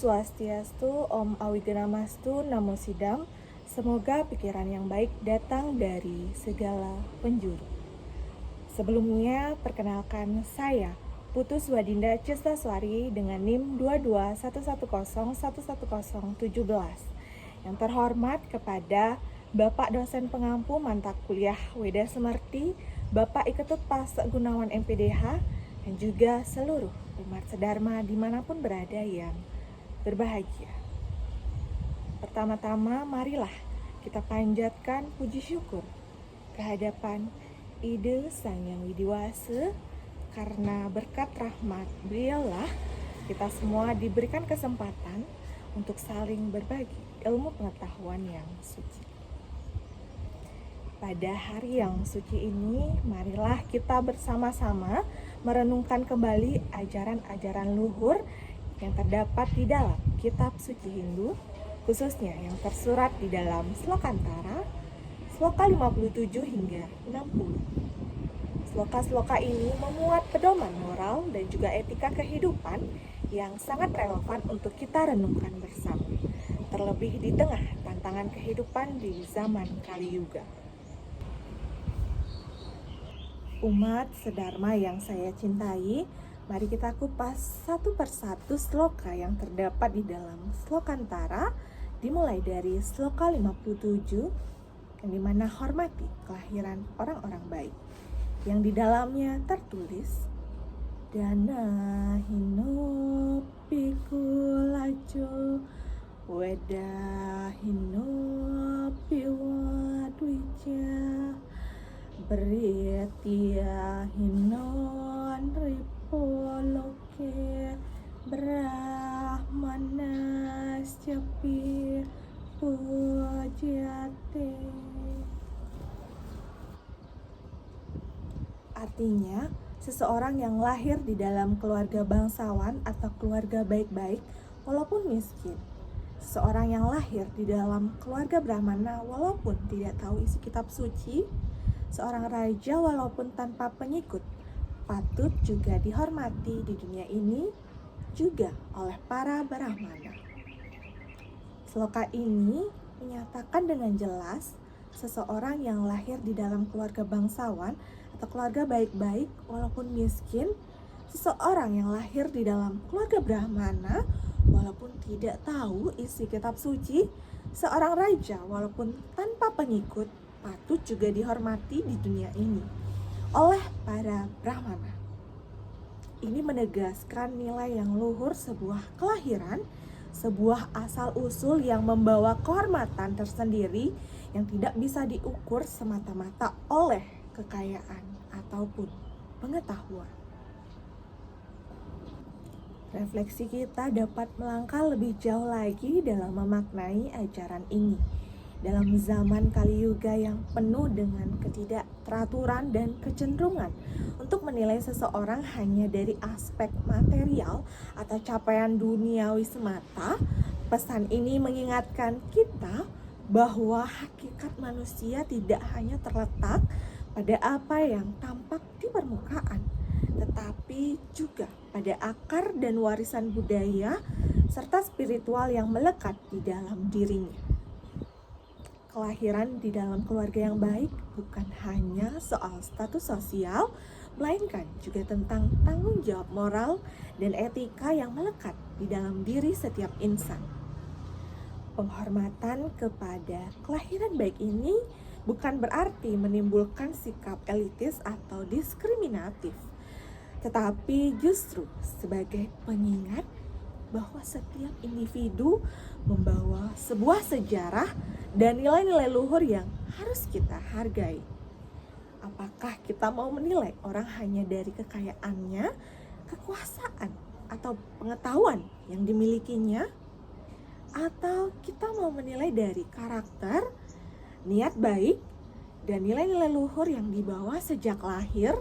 Swastiastu, Om Awigamastu, Namo Sidam. Semoga pikiran yang baik datang dari segala penjuru. Sebelumnya, perkenalkan saya, Putu Swadinda Cestaswari dengan NIM 2211011017. Yang terhormat kepada Bapak dosen pengampu mata kuliah Weda Semerti, Bapak Iketut Pasek Gunawan MPDH, dan juga seluruh umat sedharma dimanapun berada yang berbahagia. Pertama-tama, marilah kita panjatkan puji syukur kehadapan Ide Sang Yang Widiwasa, karena berkat rahmat beliaulah kita semua diberikan kesempatan untuk saling berbagi ilmu pengetahuan yang suci. Pada hari yang suci ini, marilah kita bersama-sama merenungkan kembali ajaran-ajaran luhur yang terdapat di dalam kitab suci Hindu, khususnya yang tersurat di dalam Slokantara, Sloka 57 hingga 60. Sloka-sloka ini memuat pedoman moral dan juga etika kehidupan yang sangat relevan untuk kita renungkan bersama, terlebih di tengah tantangan kehidupan di zaman Kali Yuga. Umat sedharma yang saya cintai, mari kita kupas satu persatu sloka yang terdapat di dalam Slokantara, dimulai dari Sloka 57, yang dimana hormati kelahiran orang-orang baik, yang di dalamnya tertulis, Dana hino pikulajo weda hino piwadwija Beritia hinon ripoloke brahmanas capi pujate. Artinya, seseorang yang lahir di dalam keluarga bangsawan atau keluarga baik-baik walaupun miskin. Seseorang yang lahir di dalam keluarga Brahmana walaupun tidak tahu isi kitab suci. Seorang raja walaupun tanpa pengikut patut juga dihormati di dunia ini juga oleh para Brahmana. Sloka ini menyatakan dengan jelas seseorang yang lahir di dalam keluarga bangsawan atau keluarga baik-baik walaupun miskin, seseorang yang lahir di dalam keluarga Brahmana walaupun tidak tahu isi kitab suci, seorang raja walaupun tanpa pengikut patut juga dihormati di dunia ini oleh para Brahmana. Ini menegaskan nilai yang luhur sebuah kelahiran, sebuah asal-usul yang membawa kehormatan tersendiri yang tidak bisa diukur semata-mata oleh kekayaan ataupun pengetahuan. Refleksi kita dapat melangkah lebih jauh lagi dalam memaknai ajaran ini. Dalam zaman Kali Yuga yang penuh dengan ketidakteraturan dan kecenderungan untuk menilai seseorang hanya dari aspek material atau capaian duniawi semata, pesan ini mengingatkan kita bahwa hakikat manusia tidak hanya terletak pada apa yang tampak di permukaan, tetapi juga pada akar dan warisan budaya serta spiritual yang melekat di dalam dirinya. Kelahiran di dalam keluarga yang baik bukan hanya soal status sosial, melainkan juga tentang tanggung jawab moral dan etika yang melekat di dalam diri setiap insan. Penghormatan kepada kelahiran baik ini bukan berarti menimbulkan sikap elitis atau diskriminatif, tetapi justru sebagai pengingat bahwa setiap individu membawa sebuah sejarah dan nilai-nilai luhur yang harus kita hargai. Apakah kita mau menilai orang hanya dari kekayaannya, kekuasaan, atau pengetahuan yang dimilikinya? Atau kita mau menilai dari karakter, niat baik, dan nilai-nilai luhur yang dibawa sejak lahir?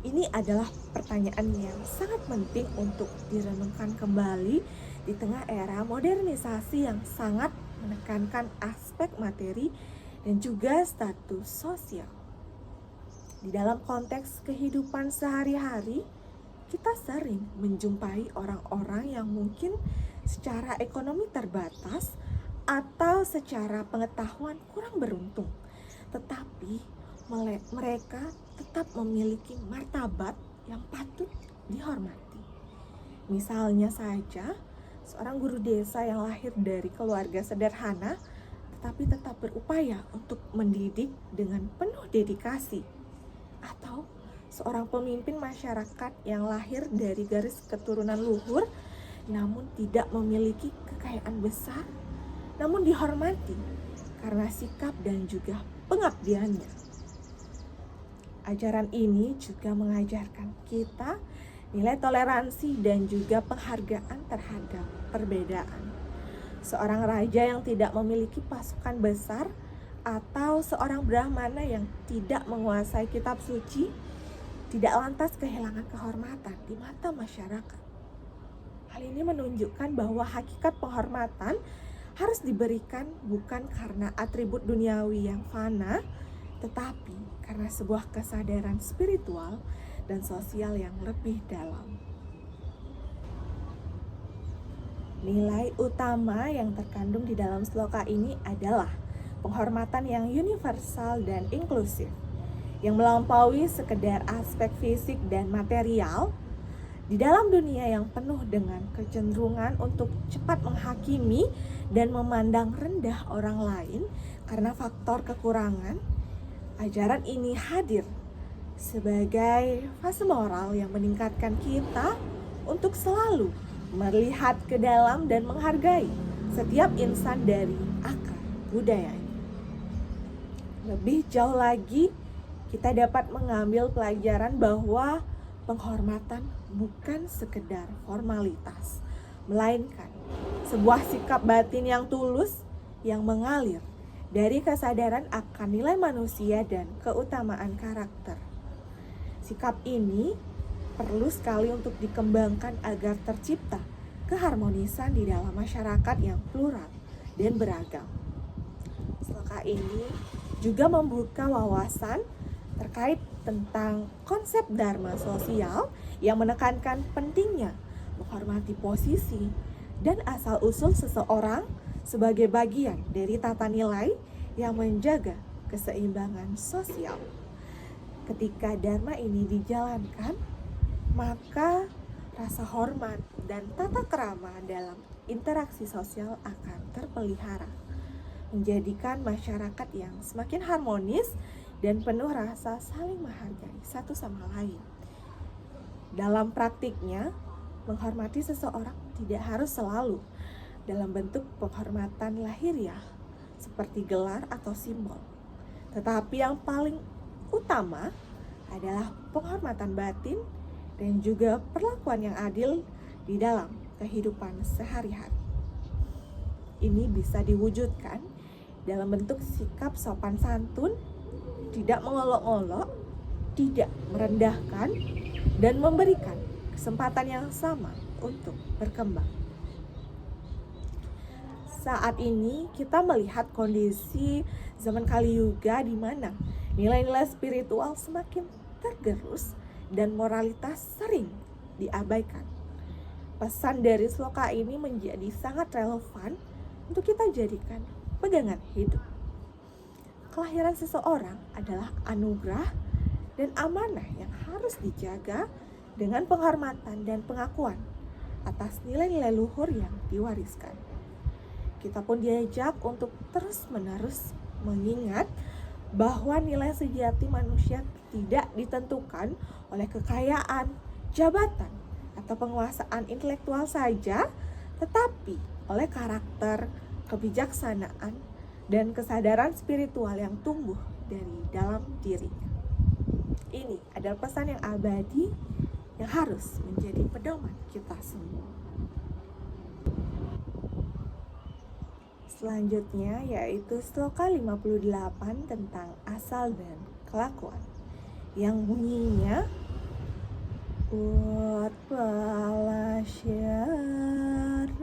Ini adalah pertanyaan yang sangat penting untuk direnungkan kembali di tengah era modernisasi yang sangat menekankan aspek materi dan juga status sosial. Di dalam konteks kehidupan sehari-hari, kita sering menjumpai orang-orang yang mungkin secara ekonomi terbatas, atau secara pengetahuan kurang beruntung. Tetapi mereka tetap memiliki martabat yang patut dihormati. Misalnya saja, seorang guru desa yang lahir dari keluarga sederhana tetapi tetap berupaya untuk mendidik dengan penuh dedikasi. Atau seorang pemimpin masyarakat yang lahir dari garis keturunan luhur namun tidak memiliki kekayaan besar, namun dihormati karena sikap dan juga pengabdiannya. Ajaran ini juga mengajarkan kita nilai toleransi dan juga penghargaan terhadap perbedaan. Seorang raja yang tidak memiliki pasukan besar atau seorang brahmana yang tidak menguasai kitab suci tidak lantas kehilangan kehormatan di mata masyarakat. Hal ini menunjukkan bahwa hakikat penghormatan harus diberikan bukan karena atribut duniawi yang fana, tetapi karena sebuah kesadaran spiritual dan sosial yang lebih dalam. Nilai utama yang terkandung di dalam sloka ini adalah penghormatan yang universal dan inklusif, yang melampaui sekedar aspek fisik dan material. Di dalam dunia yang penuh dengan kecenderungan untuk cepat menghakimi dan memandang rendah orang lain karena faktor kekurangan, ajaran ini hadir sebagai fase moral yang meningkatkan kita untuk selalu melihat ke dalam dan menghargai setiap insan dari akar budaya ini. Lebih jauh lagi, kita dapat mengambil pelajaran bahwa penghormatan bukan sekedar formalitas, melainkan sebuah sikap batin yang tulus yang mengalir dari kesadaran akan nilai manusia dan keutamaan karakter. Sikap ini perlu sekali untuk dikembangkan agar tercipta keharmonisan di dalam masyarakat yang plural dan beragam. Sloka ini juga membuka wawasan terkait tentang konsep dharma sosial yang menekankan pentingnya menghormati posisi dan asal-usul seseorang sebagai bagian dari tata nilai yang menjaga keseimbangan sosial. Ketika dharma ini dijalankan, maka rasa hormat dan tata krama dalam interaksi sosial akan terpelihara, menjadikan masyarakat yang semakin harmonis dan penuh rasa saling menghargai satu sama lain. Dalam praktiknya, menghormati seseorang tidak harus selalu dalam bentuk penghormatan lahiriah seperti gelar atau simbol. Tetapi yang paling utama adalah penghormatan batin dan juga perlakuan yang adil di dalam kehidupan sehari-hari. Ini bisa diwujudkan dalam bentuk sikap sopan santun, tidak mengolok-olok, tidak merendahkan, dan memberikan kesempatan yang sama untuk berkembang. Saat ini kita melihat kondisi zaman Kali Yuga di mana nilai-nilai spiritual semakin tergerus dan moralitas sering diabaikan. Pesan dari sloka ini menjadi sangat relevan untuk kita jadikan pegangan hidup. Kelahiran seseorang adalah anugerah dan amanah yang harus dijaga dengan penghormatan dan pengakuan atas nilai-nilai luhur yang diwariskan. Kita pun diajak untuk terus-menerus mengingat bahwa nilai sejati manusia tidak ditentukan oleh kekayaan, jabatan, atau penguasaan intelektual saja, tetapi oleh karakter, kebijaksanaan, dan kesadaran spiritual yang tumbuh dari dalam dirinya. Ini adalah pesan yang abadi yang harus menjadi pedoman kita semua. Selanjutnya yaitu sloka 58 tentang asal dan kelakuan, yang bunyinya Utpalasya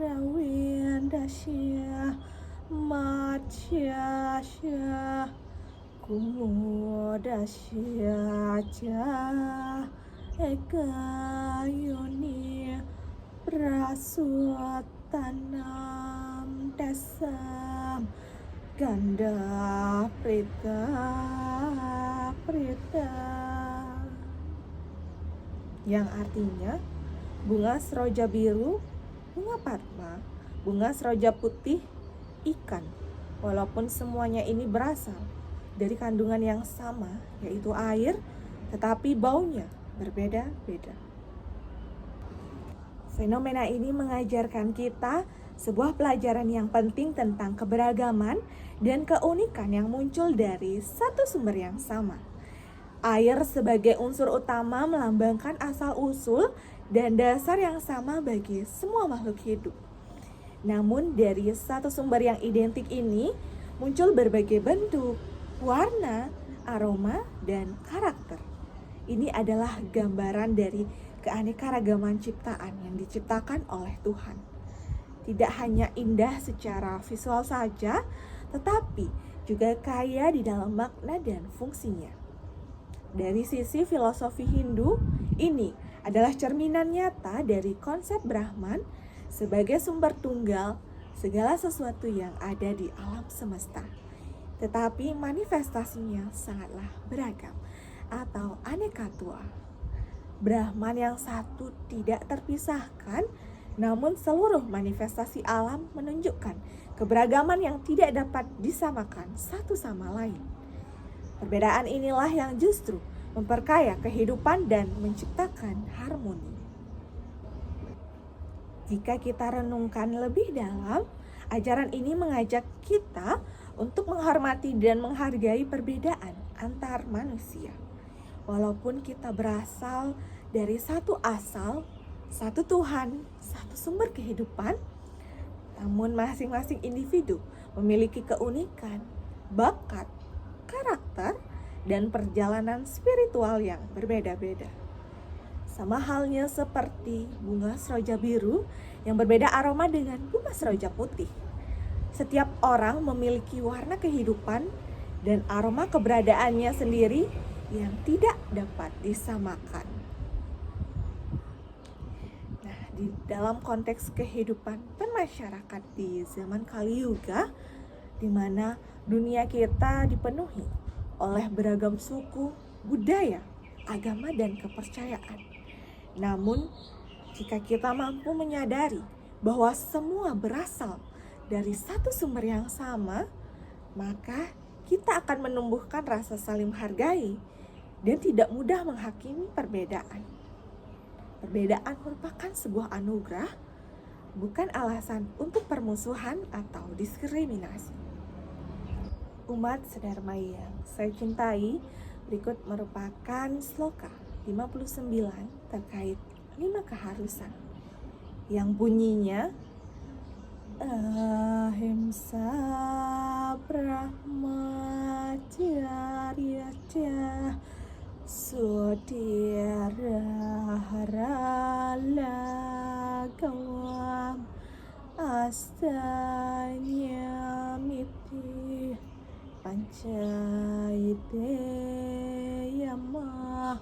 Rawindasya Matsyasya Kumudasya Ekayuni Prasut tanam dasam ganda prita prita, yang artinya bunga seroja biru, bunga padma, bunga seroja putih, ikan. Walaupun semuanya ini berasal dari kandungan yang sama, yaitu air, tetapi baunya berbeda-beda. Fenomena ini mengajarkan kita sebuah pelajaran yang penting tentang keberagaman dan keunikan yang muncul dari satu sumber yang sama. Air sebagai unsur utama melambangkan asal-usul dan dasar yang sama bagi semua makhluk hidup. Namun dari satu sumber yang identik ini muncul berbagai bentuk, warna, aroma, dan karakter. Ini adalah gambaran dari keanekaragaman ciptaan yang diciptakan oleh Tuhan. Tidak hanya indah secara visual saja, tetapi juga kaya di dalam makna dan fungsinya. Dari sisi filosofi Hindu, ini adalah cerminan nyata dari konsep Brahman sebagai sumber tunggal segala sesuatu yang ada di alam semesta. Tetapi manifestasinya sangatlah beragam atau aneka tua. Brahman yang satu tidak terpisahkan, namun seluruh manifestasi alam menunjukkan keberagaman yang tidak dapat disamakan satu sama lain. Perbedaan inilah yang justru memperkaya kehidupan dan menciptakan harmoni. Jika kita renungkan lebih dalam, ajaran ini mengajak kita untuk menghormati dan menghargai perbedaan antar manusia. Walaupun kita berasal dari satu asal, satu Tuhan, satu sumber kehidupan, namun masing-masing individu memiliki keunikan, bakat, karakter, dan perjalanan spiritual yang berbeda-beda. Sama halnya seperti bunga seroja biru yang berbeda aroma dengan bunga seroja putih. Setiap orang memiliki warna kehidupan dan aroma keberadaannya sendiri yang tidak dapat disamakan. Nah, di dalam konteks kehidupan bermasyarakat di zaman Kali Yuga, di mana dunia kita dipenuhi oleh beragam suku, budaya, agama, dan kepercayaan. Namun, jika kita mampu menyadari bahwa semua berasal dari satu sumber yang sama, maka kita akan menumbuhkan rasa saling menghargai dan tidak mudah menghakimi perbedaan. Perbedaan merupakan sebuah anugerah, bukan alasan untuk permusuhan atau diskriminasi. Umat Sadarmaya yang saya cintai, berikut merupakan sloka 59 terkait 5 keharusan yang bunyinya Ahimsa Brahmacharya Sudhira Haralagawam Astanya Miti Pancaite Yama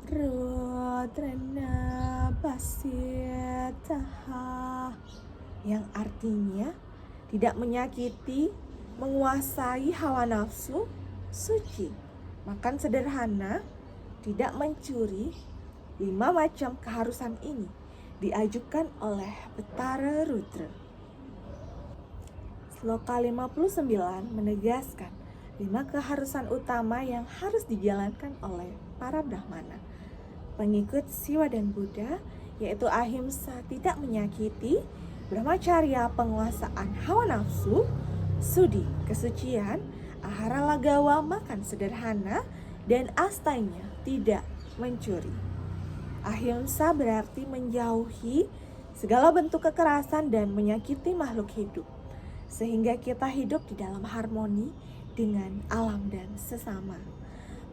Rudrana Basitaha, yang artinya tidak menyakiti, menguasai hawa nafsu, suci, makan sederhana, tidak mencuri. 5 macam keharusan ini diajukan oleh Betara Rudra. Sloka 59 menegaskan 5 keharusan utama yang harus dijalankan oleh para Brahmana, pengikut Siwa dan Buddha, yaitu ahimsa tidak menyakiti, brahmacharya penguasaan hawa nafsu, sudi kesucian, ahara lagawa makan sederhana, dan astanya tidak mencuri. Ahimsa berarti menjauhi segala bentuk kekerasan dan menyakiti makhluk hidup, sehingga kita hidup di dalam harmoni dengan alam dan sesama.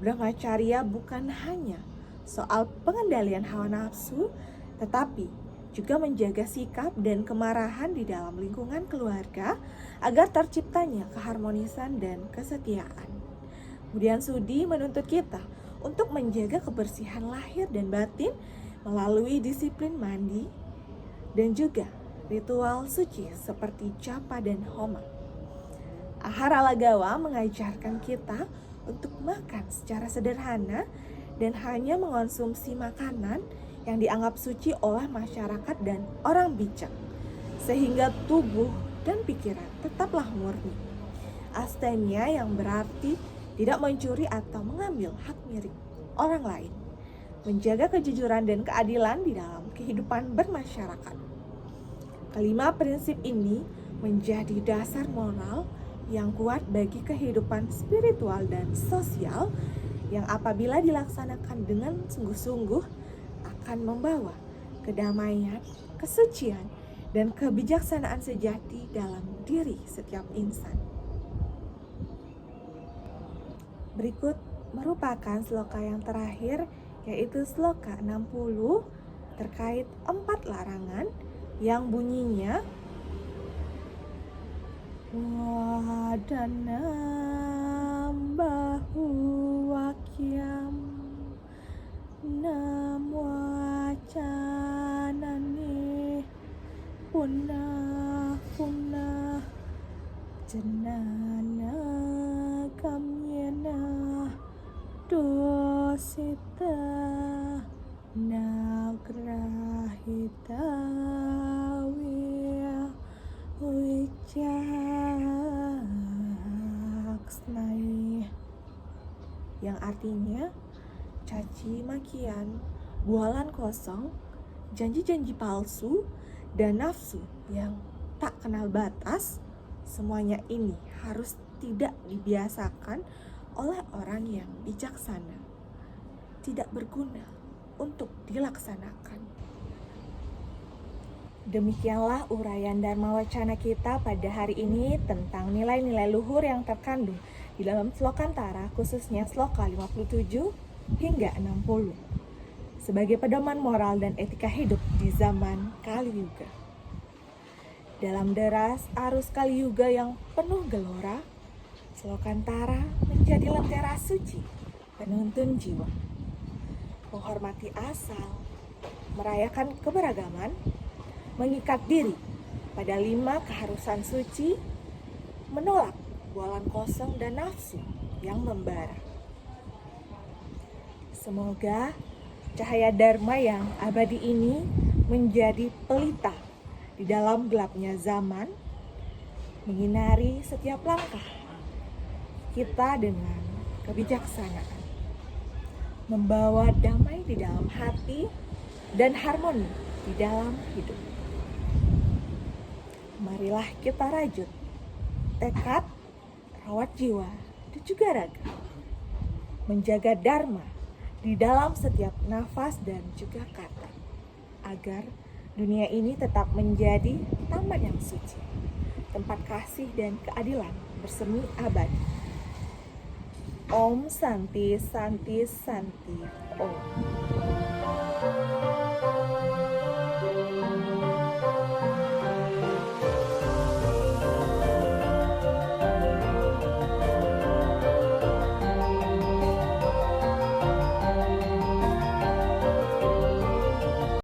Brahmacharya bukan hanya soal pengendalian hawa nafsu, tetapi juga menjaga sikap dan kemarahan di dalam lingkungan keluarga agar terciptanya keharmonisan dan kesetiaan. Kemudian sudi menuntut kita untuk menjaga kebersihan lahir dan batin melalui disiplin mandi dan juga ritual suci seperti japa dan homa. Ahara Lagawa mengajarkan kita untuk makan secara sederhana dan hanya mengonsumsi makanan yang dianggap suci oleh masyarakat dan orang bijak, sehingga tubuh dan pikiran tetaplah murni. Astenya yang berarti tidak mencuri atau mengambil hak milik orang lain, menjaga kejujuran dan keadilan di dalam kehidupan bermasyarakat. Kelima prinsip ini menjadi dasar moral yang kuat bagi kehidupan spiritual dan sosial yang apabila dilaksanakan dengan sungguh-sungguh akan membawa kedamaian, kesucian, dan kebijaksanaan sejati dalam diri setiap insan. Berikut merupakan sloka yang terakhir, yaitu sloka 60 terkait 4 larangan yang bunyinya Wadanam bahuwakyam nam wacanane punah jenana kamyena dosita nagrahita wicaksnai, yang artinya caci makian, bualan kosong, janji-janji palsu, dan nafsu yang tak kenal batas, semuanya ini harus tidak dibiasakan oleh orang yang bijaksana, tidak berguna untuk dilaksanakan. Demikianlah uraian Dharma Wacana kita pada hari ini tentang nilai-nilai luhur yang terkandung di dalam Slokantara, khususnya sloka 57 hingga 60, sebagai pedoman moral dan etika hidup di zaman Kali Yuga. Dalam deras arus Kali Yuga yang penuh gelora, Slokantara menjadi lentera suci penuntun jiwa, menghormati asal, merayakan keberagaman, mengikat diri pada 5 keharusan suci, menolak bualan kosong dan nafsu yang membara. Semoga cahaya Dharma yang abadi ini menjadi pelita di dalam gelapnya zaman, menyinari setiap langkah kita dengan kebijaksanaan, membawa damai di dalam hati dan harmoni di dalam hidup. Marilah kita rajut tekad, rawat jiwa, dan juga raga, menjaga Dharma di dalam setiap nafas dan juga kata, agar dunia ini tetap menjadi taman yang suci, tempat kasih dan keadilan bersemi abadi. Om Santi Santi Santi Om.